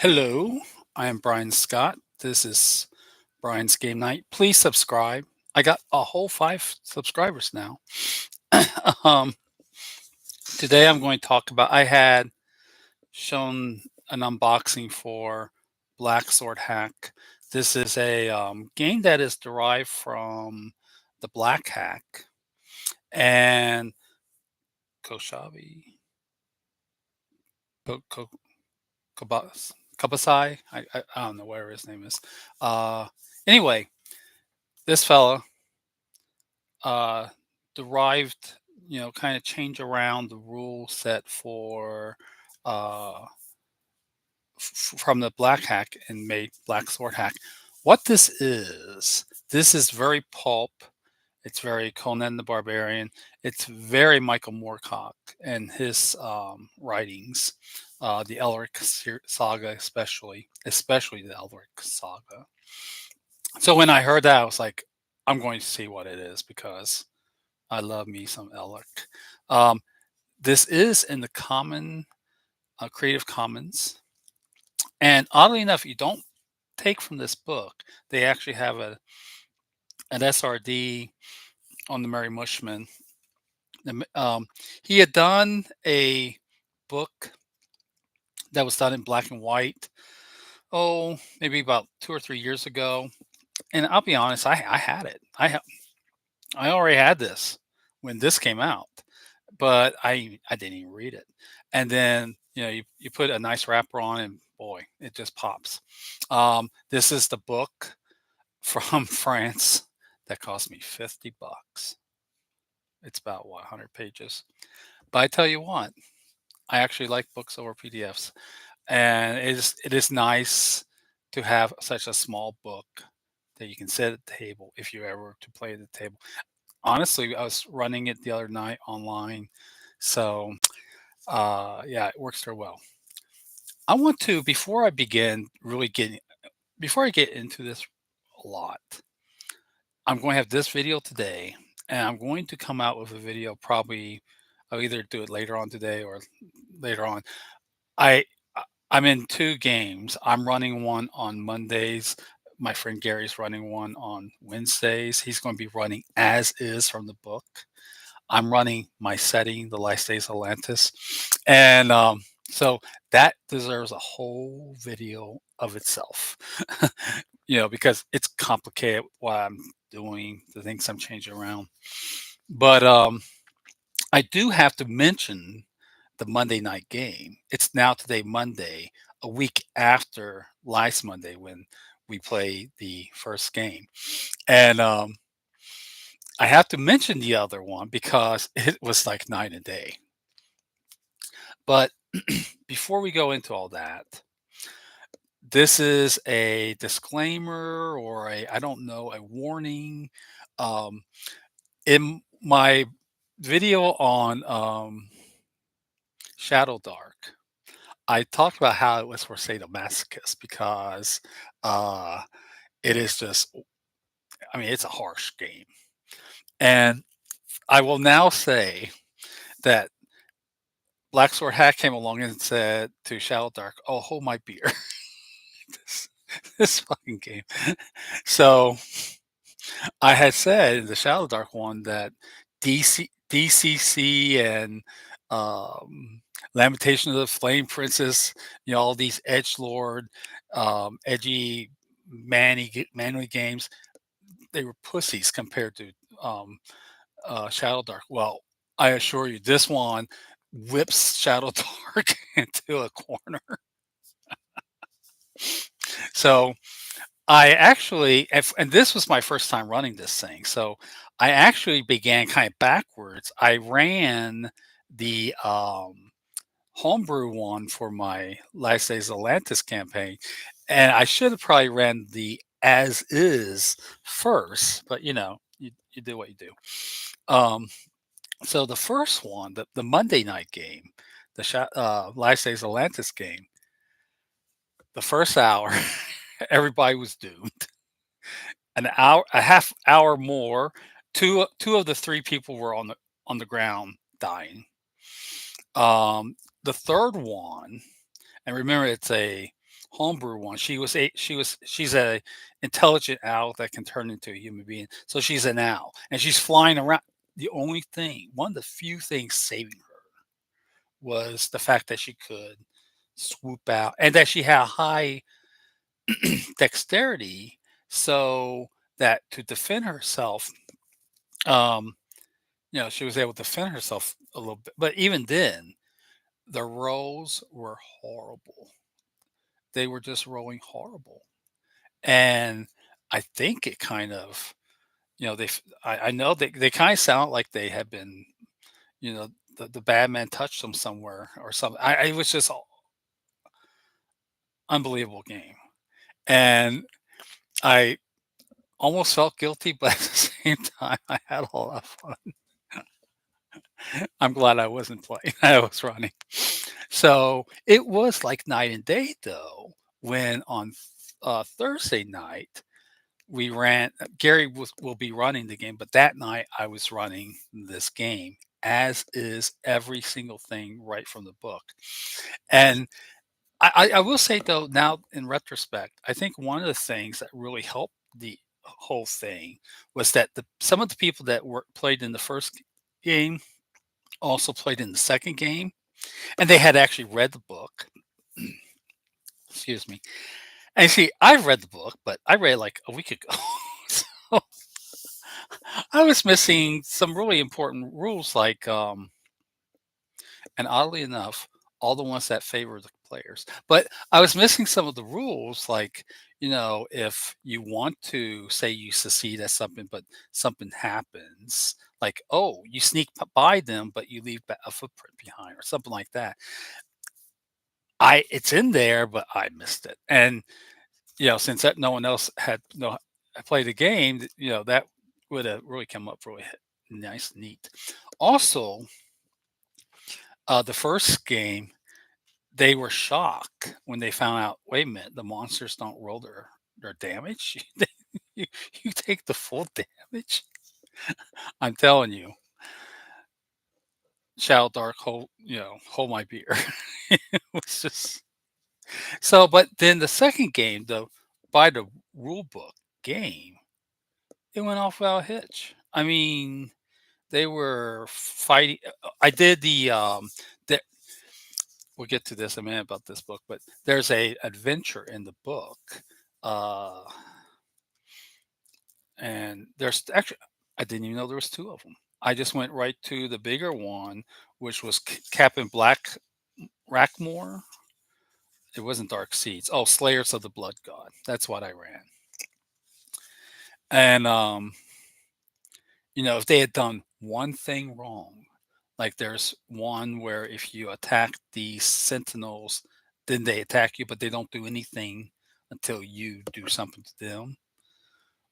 Hello, I am Brian Scott. This is Brian's Game Night. Please subscribe. I got a whole 5 subscribers now. um, Today I'm going to talk about. I had shown an unboxing for Black Sword Hack. This is a game that is derived from the Black Hack and Koshabi. Ko, Ko, Kabasai. I don't know where his name is. Uh, anyway, this fella uh, derived, kind of change around the rule set for uh, from the Black Hack and made Black Sword Hack. What this is very pulp. It's very Conan the Barbarian. It's very Michael Moorcock and his writings, the Elric saga, especially the Elric saga. So when I heard that, I was like, I'm going to see what it is because I love me some Elric. Um, this is in the common Creative Commons, and oddly enough, you don't take from this book. They actually have an SRD on the Merry Mushman. He had done a book that was done in black and white. Oh, maybe about 2 or 3 years ago. And I'll be honest, I had it. I already had this when this came out, but I didn't even read it. And then you put a nice wrapper on, and boy, it just pops. This is the book from France that cost me $50. It's about what 100 pages. But I tell you what, I actually like books over PDFs, and it is nice to have such a small book that you can sit at the table if you ever to play at the table. Honestly, I was running it the other night online, so yeah, it works very well. I want to before I begin really getting before I get into this a lot, I'm going to have this video today, and I'm going to come out with a video probably. I'll either do it later on today or later on. I I'm in two games. I'm running one on Mondays. My friend Gary's running one on Wednesdays. He's going to be running as is from the book. I'm running my setting, the Last Days of Atlantis, and so that deserves a whole video of itself. Because it's complicated what I'm doing, the things I'm changing around. But I do have to mention the Monday night game. It's now today Monday, a week after last Monday when we played the first game, and I have to mention the other one because it was like night and day. But before we go into all that, this is a disclaimer or I don't know, a warning. Um, in my video on Shadow Dark, I talked about how it was for sadomasochists because uh, it is just, I mean, it's a harsh game. And I will now say that Black Sword Hack came along and said to Shadow Dark, "Oh, hold my beer." this, this fucking game. So I had said in the Shadow Dark one that DCC and Lamentation of the Flame Princess, all these edge lord, edgy, manly games, they were pussies compared to um, Shadow Dark. Well, I assure you, this one whips Shadow Dark into a corner. So I actually, and this was my first time running this thing. So I actually began kind of backwards. I ran the homebrew one for my Last Days of Atlantis campaign, and I should have probably ran the as is first, but you do what you do. Um, so the first one, the Monday night game, Last Days of Atlantis game, the first hour, everybody was doomed. An hour, a half hour more. Two of the three people were on the ground dying. The third one, and remember, it's a homebrew one. She's a intelligent owl that can turn into a human being. So she's an owl, and she's flying around. The only thing, one of the few things saving her was the fact that she could swoop out and that she had high dexterity, so that to defend herself, um, she was able to defend herself a little bit. But even then, the rolls were horrible. They were just rolling horrible. And I think it kind of, I know they kind of sound like they had been, the bad man touched them somewhere or something. It was just unbelievable game. And I almost felt guilty, but at the same time, I had a lot of fun. I'm glad I wasn't playing. I was running. So it was like night and day, though, when on Thursday night we ran. Gary will be running the game, but that night I was running this game, as is every single thing right from the book. And I will say though, now in retrospect, I think one of the things that really helped the whole thing was that some of the people that were played in the first game also played in the second game, and they had actually read the book. Excuse me. And see, I've read the book, but I read it like a week ago. So I was missing some really important rules, like, and oddly enough, all the ones that favor the players. But I was missing some of the rules, like, if you want to say you succeed at something, but something happens, like, oh, you sneak by them, but you leave a footprint behind, or something like that. It's in there, but I missed it. And since that no one else had played the game, that would have really come up really nice, neat. Also, the first game, they were shocked when they found out, wait a minute, the monsters don't roll their damage. you, you take the full damage. I'm telling you, Shadow Dark, hold my beer. It was just so. But then the second game, by the rule book game, it went off without a hitch. I mean, they were fighting. I did the we'll get to this in a minute about this book, but there's a adventure in the book, uh, and there's actually I didn't even know there was two of them. I just went right to the bigger one, which was Captain Black Rackmore. It wasn't Dark Seeds. Oh, Slayers of the Blood God. That's what I ran. And if they had done one thing wrong, like there's one where if you attack the sentinels, then they attack you, but they don't do anything until you do something to them.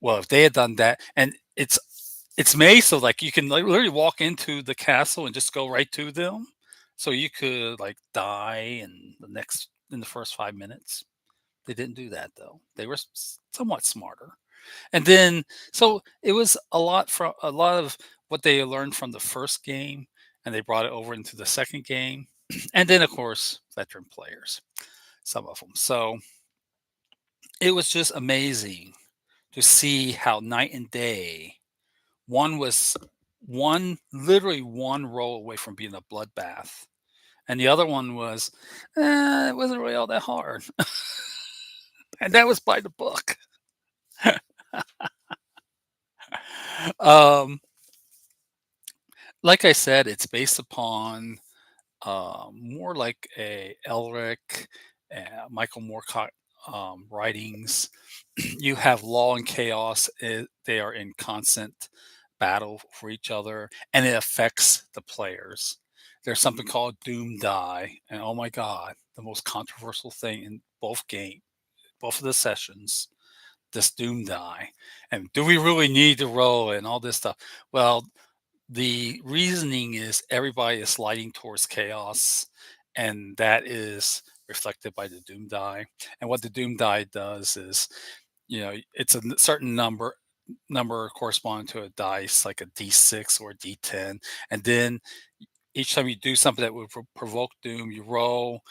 Well, if they had done that, and it's made so like you can literally walk into the castle and just go right to them, so you could like die in the first 5 minutes. They didn't do that though. They were somewhat smarter. And then, so it was a lot of what they learned from the first game, and they brought it over into the second game. And then, of course, veteran players, some of them. So it was just amazing to see how night and day one was literally one roll away from being a bloodbath. And the other one was, it wasn't really all that hard. And that was by the book. um, like I said, it's based upon more like a Elric, Michael Moorcock writings. You have law and chaos; they are in constant battle for each other, and it affects the players. There's something called Doom Die, and oh my God, the most controversial thing in both of the sessions, this Doom Die, and do we really need to roll and all this stuff? Well, the reasoning is everybody is sliding towards chaos, and that is reflected by the doom die. And what the doom die does is, it's a certain number corresponding to a dice, like a d6 or a d10, and then each time you do something that would provoke doom, you roll.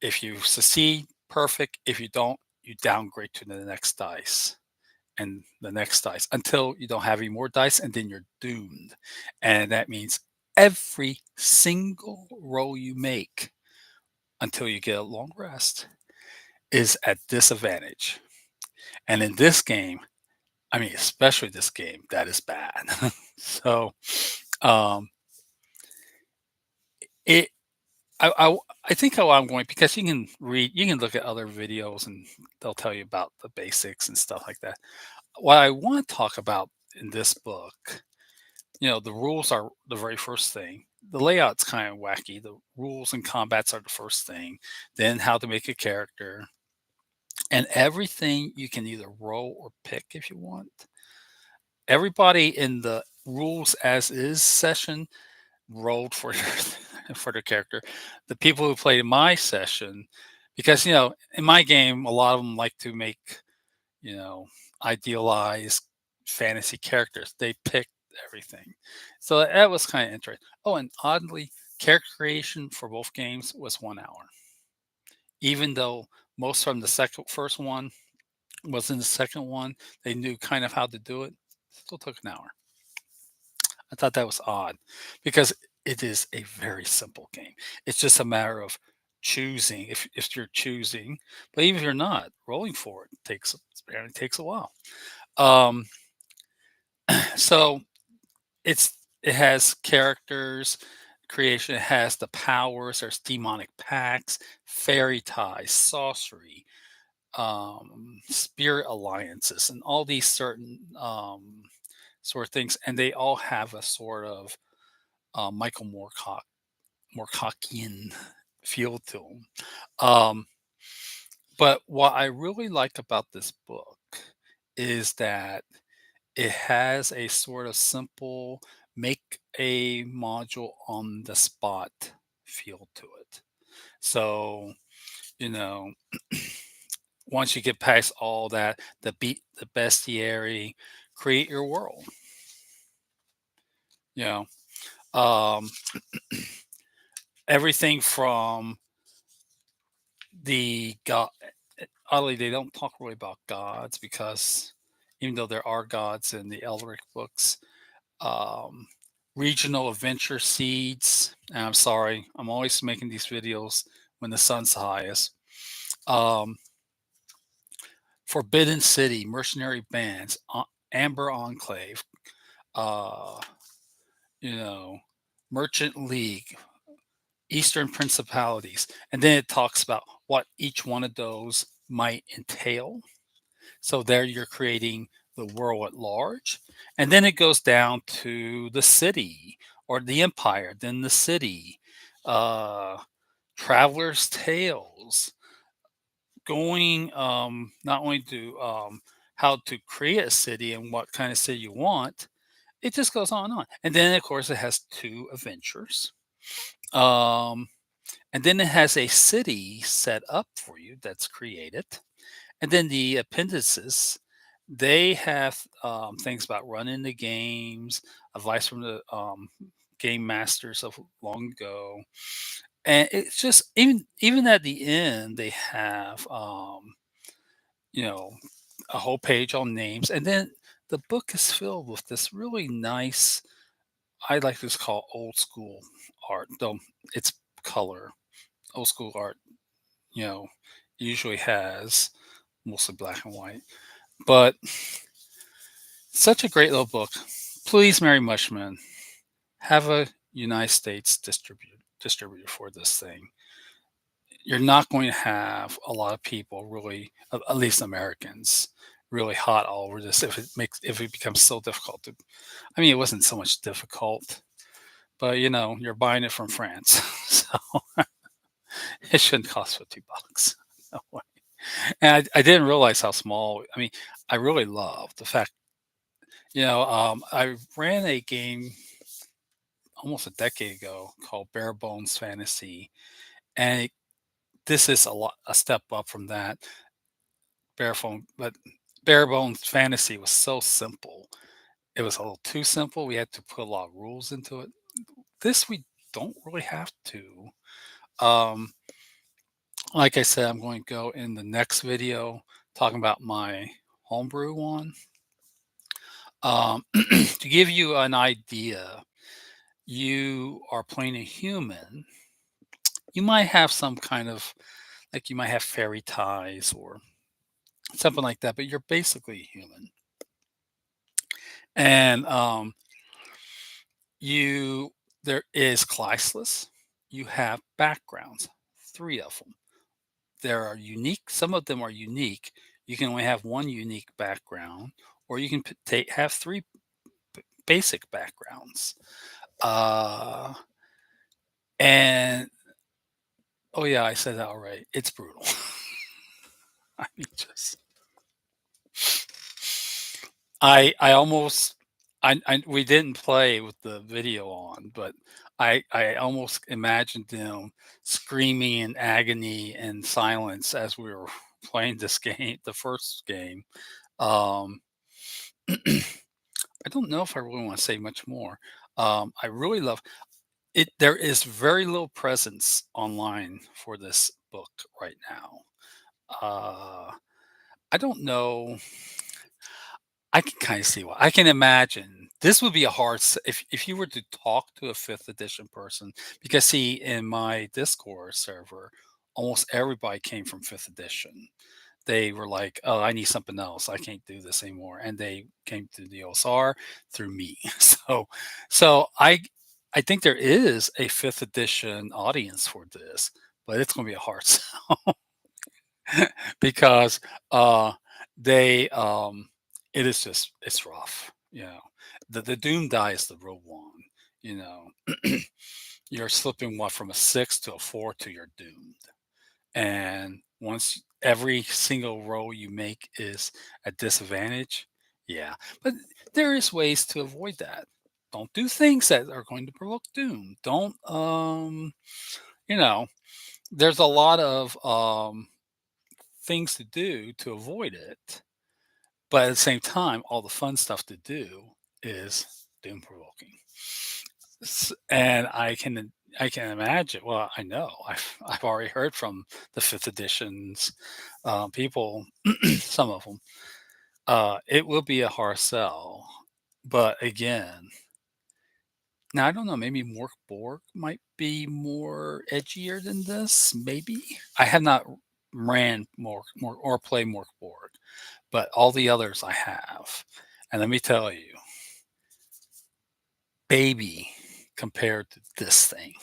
If you succeed, perfect. If you don't, you downgrade to the next dice and the next dice until you don't have any more dice, and then you're doomed. And that means every single roll you make until you get a long rest is at disadvantage. And in this game, I mean, especially this game, that is bad. So, um, it I think how I'm going, because you can look at other videos and they'll tell you about the basics and stuff like that. What I want to talk about in this book, the rules are the very first thing. The layout's kind of wacky. The rules and combats are the first thing. Then how to make a character, and everything you can either roll or pick if you want. Everybody in the rules as is session rolled for for the character. The people who played in my session, because in my game, a lot of them like to make you know idealized fantasy characters. They picked everything, so that was kind of interesting. Oh, and oddly, character creation for both games was 1 hour, even though most from the second first one was in the second one. They knew kind of how to do it. Still took an hour. I thought that was odd because it is a very simple game. It's just a matter of choosing if you're choosing, but even if you're not, rolling for it apparently takes a while. Um, so it has characters creation. It has the powers. There's demonic pacts, fairy ties, sorcery, spirit alliances, and all these certain sort of things, and they all have a sort of Michael Moorcockian feel to them. Um, but what I really like about this book is that it has a sort of simple make a module on the spot feel to it. So, you know, once you get past all that, the bestiary, create your world. You know, um, everything from the god. Oddly, they don't talk really about gods because even though there are gods in the Elric books, um, regional adventure seeds. And I'm sorry, I'm always making these videos when the sun's highest. Um, Forbidden City, mercenary bands, Amber Enclave, uh, you know, Merchant League, Eastern Principalities, and then it talks about what each one of those might entail. So there you're creating the world at large. And then it goes down to the city or the empire, then the city, uh, traveler's tales, going not only to how to create a city and what kind of city you want. It just goes on and on. And then, of course, it has two adventures. Um, and then it has a city set up for you that's created. And then the appendices, they have things about running the games, advice from the game masters of long ago, and it's just even at the end they have you know a whole page on names, and then the book is filled with this really nice. I like to call old school art, though it's color. Old school art, you know, usually has mostly black and white, but such a great little book. Please, Mary Mushman, have a United States distributor for this thing. You're not going to have a lot of people really, at least Americans, really hot all over this if it becomes so difficult to. I mean, it wasn't so much difficult, but you're buying it from France, so it shouldn't cost $50. No way. And I didn't realize how small. I mean, I really love the fact. I ran a game almost a decade ago called Bare Bones Fantasy, and this is a step up from that. But Bare Bones Fantasy was so simple. It was a little too simple. We had to put a lot of rules into it. This we don't really have to. Um, Like I said, I'm going to go in the next video talking about my homebrew one. To give you an idea, you are playing a human. You might have some kind of, like, you might have fairy ties or something like that, but you're basically human. And you there is classless. You have backgrounds, three of them. There are unique. Some of them are unique. You can only have one unique background, or you can have three basic backgrounds. Uh, and oh yeah, I said that already. It's brutal. I mean, just I almost I we didn't play with the video on, but I almost imagined them screaming in agony and silence as we were playing this game, the first game. Um, I don't know if I really want to say much more. I really love it. There is very little presence online for this book right now. Uh, I don't know. I can kind of see why. I can imagine this would be a hard if you were to talk to a fifth edition person, because see, in my Discord server, almost everybody came from fifth edition. They were like, "Oh, I need something else. I can't do this anymore," and they came to the OSR through me. So I think there is a fifth edition audience for this, but it's going to be a hard sell because they it is just it's rough. The doom die is the real one. You know, you're slipping what from a 6 to a 4 to you're doomed. And once every single roll you make is a disadvantage, yeah. But there is ways to avoid that. Don't do things that are going to provoke doom. Don't you know, there's a lot of things to do to avoid it. But at the same time, all the fun stuff to do is doom provoking. And I can imagine. Well, I know I've already heard from the fifth editions people, some of them. It will be a hard sell, but again, now I don't know. Maybe Mork Borg might be more edgier than this. Maybe I have not ran Mork or play Mork Borg, but all the others I have, and let me tell you, baby, compared to this thing.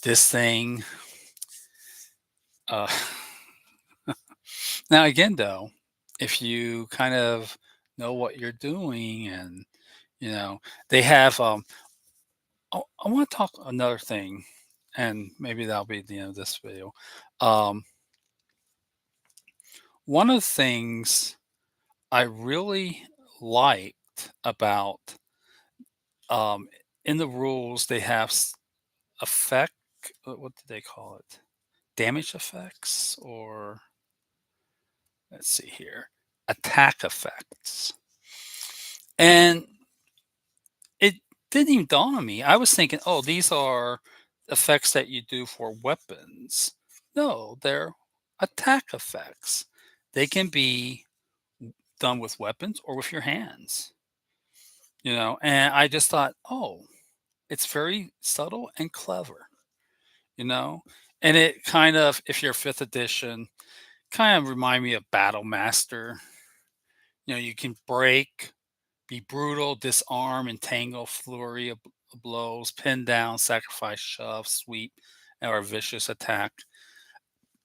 This thing, uh, now again, though, if you kind of know what you're doing and, you know, they have, I want to talk another thing, and maybe that'll be the end of this video. Um, One of the things I really liked about, um, in the rules, they have effect, what do they call it? Damage effects, or let's see here, attack effects. And it didn't even dawn on me. I was thinking, oh, these are effects that you do for weapons. No, they're attack effects. They can be done with weapons or with your hands, and I just thought, oh, it's very subtle and clever, you know, and it kind of, if you're fifth edition, kind of remind me of Battle Master. You can break, be brutal, disarm, entangle, flurry of blows, pin down, sacrifice, shove, sweep, or a vicious attack.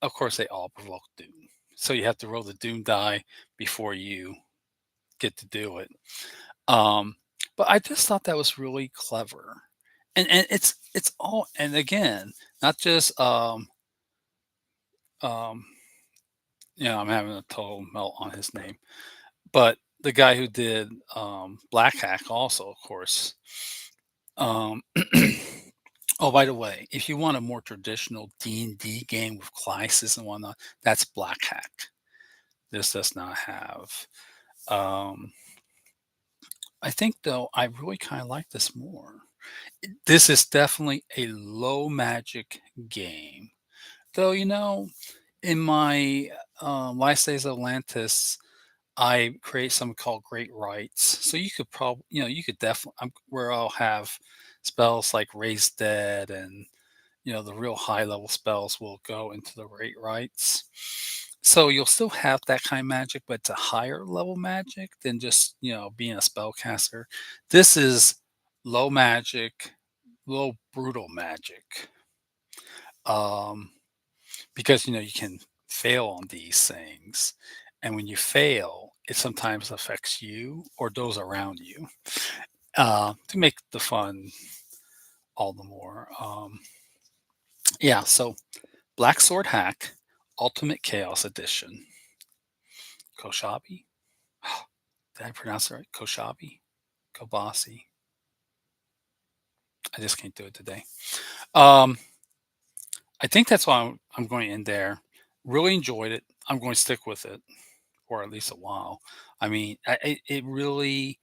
Of course, they all provoke doom. So you have to roll the doom die before you get to do it. Um, but I just thought that was really clever. And it's all, and again, not just um I'm having a total melt on his name, but the guy who did Black Hack also, of course. Um, oh, by the way, if you want a more traditional D&D game with classes and whatnot, that's Black Hack. This does not have. Um, I think though I really kind of like this more. This is definitely a low magic game. Though, in my Last Days of Atlantis, I create something called Great Rights. So you could probably, you could definitely, where I'll have spells like Raise Dead and, the real high level spells will go into the Great Rights. So you'll still have that kind of magic, but it's a higher level magic than just, being a spellcaster. This is low magic, low brutal magic. Um, because you can fail on these things, and when you fail it sometimes affects you or those around you, to make the fun all the more. Yeah, so Black Sword Hack Ultimate Chaos Edition. Koshabi. Did I pronounce it right? Koshabi. Kobasi. I just can't do it today. um I think that's why I'm going in there. Really enjoyed it. I'm going to stick with it for at least a while. I mean, it really,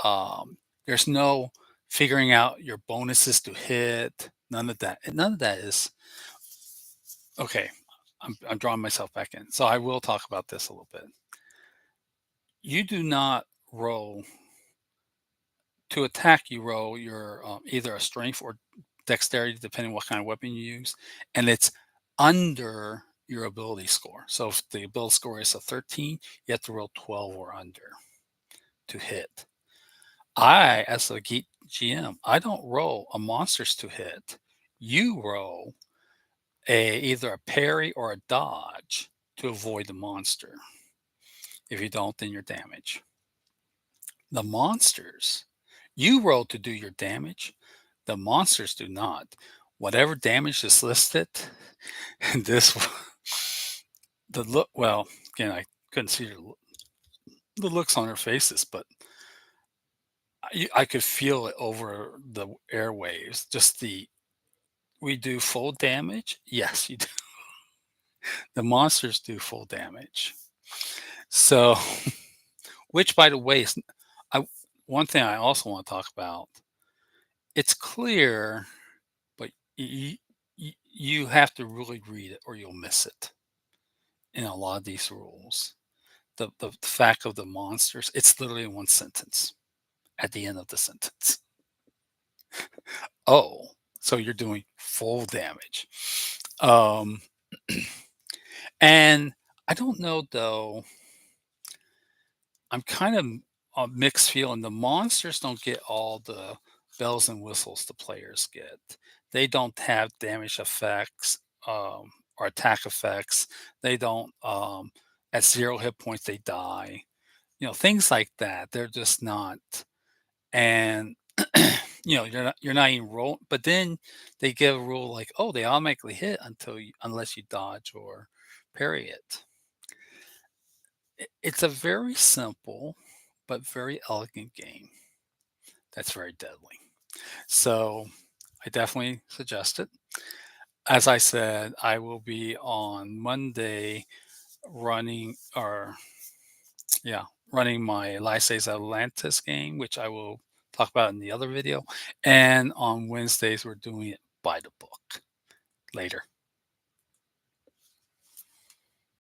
there's no figuring out your bonuses to hit. None of that. None of that is okay. I'm drawing myself back in. So I will talk about this a little bit. You do not roll to attack. You roll your either a strength or dexterity, depending what kind of weapon you use, and it's under your ability score. So if the ability score is a 13, you have to roll 12 or under to hit. As a geek GM, I don't roll a monsters to hit. You roll either a parry or a dodge to avoid the monster. If you don't, then you're damage. The monsters, you roll to do your damage. The monsters do not. Whatever damage is listed, and this the look. Well, again, I couldn't see the looks on their faces, but I could feel it over the airwaves. Just we do full damage. Yes, you do. The monsters do full damage. So, which, by the way, is I one thing I also want to talk about. It's clear, but you have to really read it or you'll miss it in a lot of these rules. The fact of the monsters, it's literally one sentence at the end of the sentence. Oh, so you're doing full damage. Um, and I don't know though. I'm kind of a mixed feeling. The monsters don't get all the bells and whistles the players get. They don't have damage effects, or attack effects. They don't. At 0 hit points, they die. Things like that. They're just not. And you're not even roll. But then they give a rule like, oh, they automatically hit unless you dodge or parry it. It's a very simple but very elegant game that's very deadly. So I definitely suggest it. As I said, I will be on Monday running or yeah, running my Lysa's Atlantis game, which I will talk about in the other video. And on Wednesdays, we're doing it by the book. Later.